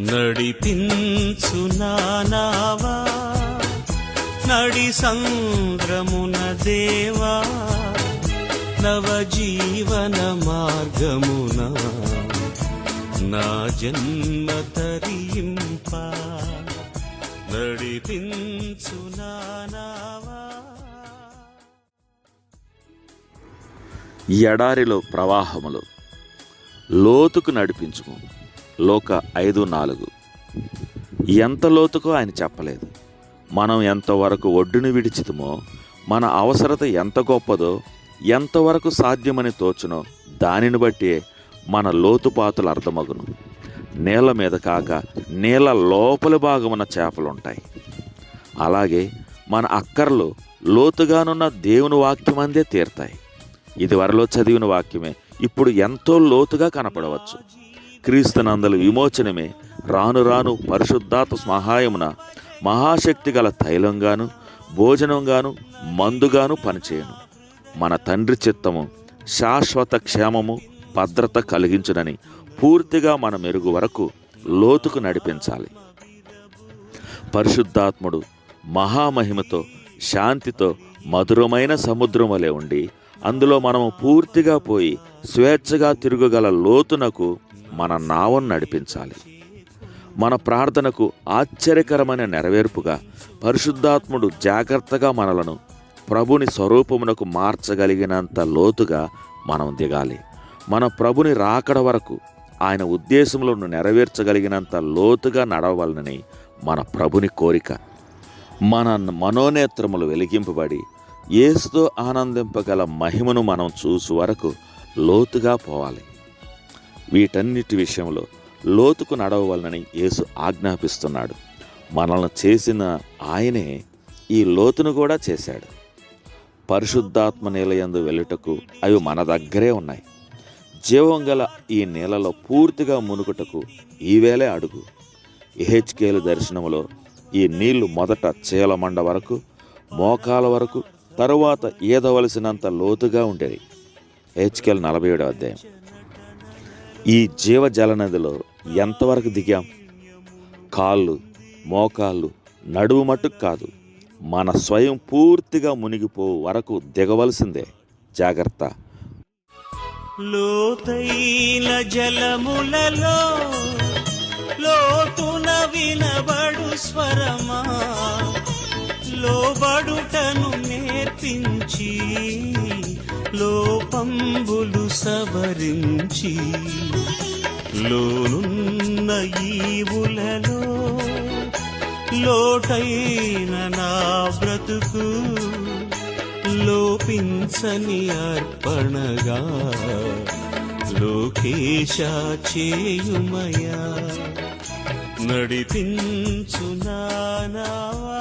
నడిపించు నానావా నడి సంద్రమున దేవా నవజీవన మార్గమున నా జన్మ తరింప నడిపించు నానావా. ఎడారిలో ప్రవాహములు లోతుకు నడిపించుము. లోక 5:4. ఎంత లోతుకో ఆయన చెప్పలేదు. మనం ఎంతవరకు ఒడ్డును విడిచితమో, మన అవసరత ఎంత గొప్పదో, ఎంతవరకు సాధ్యమని తోచునో దానిని బట్టి మన లోతుపాతులు అర్థమగును. నీళ్ళ మీద కాక నీళ్ళ లోపలి భాగమున చేపలుంటాయి. అలాగే మన అక్కర్లు లోతుగానున్న దేవుని వాక్యమందే తీరుతాయి. ఇది వరలో చదివిన వాక్యమే ఇప్పుడు ఎంతో లోతుగా కనపడవచ్చు. క్రీస్తునందలి విమోచనమే రాను రాను పరిశుద్ధాత్మ సహాయమున మహాశక్తి గల తైలంగాను భోజనంగాను మందుగాను పనిచేయను. మన తండ్రి చిత్తము శాశ్వత క్షేమము భద్రత కలిగించునని పూర్తిగా మన మెరుగు వరకు లోతుకు నడిపించాలి. పరిశుద్ధాత్ముడు మహామహిమతో శాంతితో మధురమైన సముద్రం వలె ఉండి అందులో మనము పూర్తిగా పోయి స్వేచ్ఛగా తిరగగల లోతునకు మన నావను నడిపించాలి. మన ప్రార్థనకు ఆశ్చర్యకరమైన నెరవేర్పుగా పరిశుద్ధాత్ముడు జాగ్రత్తగా మనలను ప్రభుని స్వరూపమునకు మార్చగలిగినంత లోతుగా మనం దిగాలి. మన ప్రభుని రాకడ వరకు ఆయన ఉద్దేశములను నెరవేర్చగలిగినంత లోతుగా నడవాలని మన ప్రభుని కోరిక. మన మనోనేత్రములు వెలిగింపబడి యేసుతో ఆనందింపగల మహిమను మనం చూసు వరకు లోతుగా పోవాలి. వీటన్నిటి విషయంలో లోతుకు నడవవలనని యేసు ఆజ్ఞాపిస్తున్నాడు. మనల్ని చేసిన ఆయనే ఈ లోతును కూడా చేశాడు. పరిశుద్ధాత్మ నీలయందు వెళ్ళుటకు అవి మన దగ్గరే ఉన్నాయి. జీవం గల ఈ నీళ్ళలో పూర్తిగా మునుగుటకు ఈవేళే అడుగు. యెహెజ్కేలు దర్శనములో ఈ నీళ్లు మొదట చీలమండ వరకు, మోకాల వరకు, తరువాత ఈదవలసినంత లోతుగా ఉండేవి. యెహెజ్కేలు 47వ అధ్యాయం. ఈ జీవజల నదిలో ఎంతవరకు దిగాం? కాళ్ళు, మోకాళ్ళు, నడుము మట్టుకు కాదు, మన స్వయం పూర్తిగా మునిగిపో వరకు దిగవలసిందే. జాగ్రత్త. లోతైన జలములలో లోతున వినబడు స్వరమా, లోబడుటను నేర్పించి లోపంబులు సవరించి లోనున్న ఈవులలో లోటైన నా బ్రతుకు లోపించని అర్పణగా లోకేశ చేయుమయా. నడిపించు నానావా